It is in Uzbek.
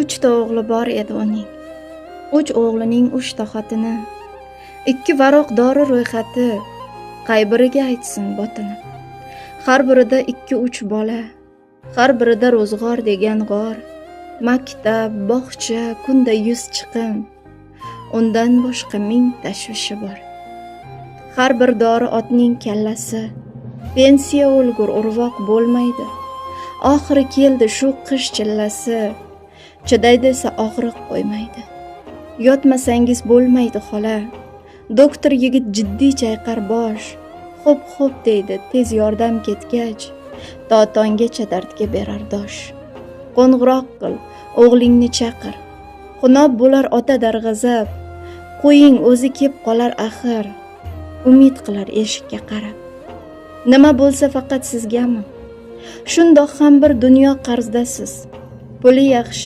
Uchta o'g'li bor edi uning. 3 o'g'lining 3 ta xotini. 2 varoq dori ro'yxati. Qay biriga aytsin botini. Har birida 2-3 bola. Har birida ro'zg'or degan g'or. Maktab, bog'cha, kunda 100 chiqim. Undan boshqa ming tashvishi bor. Har bir dori otning kallasi. Pensiya o'lgur urvoq bo'lmaydi. Oxiri keldi shu qish chillasi. Chiday desa og'riq qo'ymaydi. Yotmasangiz bo'lmaydi xola. Doktor yigit jiddiy chayqar bosh. Xo'p deydi tez yordam ketgach. To tonggacha dardga berar dosh. Qo'ng'iroq qil, o'g'lingni chaqir. Xunob bo'lar ota darg'azab. Qo'ying o'zi kep qolar axir. Umid qilar eshikka qarab. Nima bo'lsa faqat sizgami? Shundoq ham bir dunyo qarzdasiz. Puli yaxshi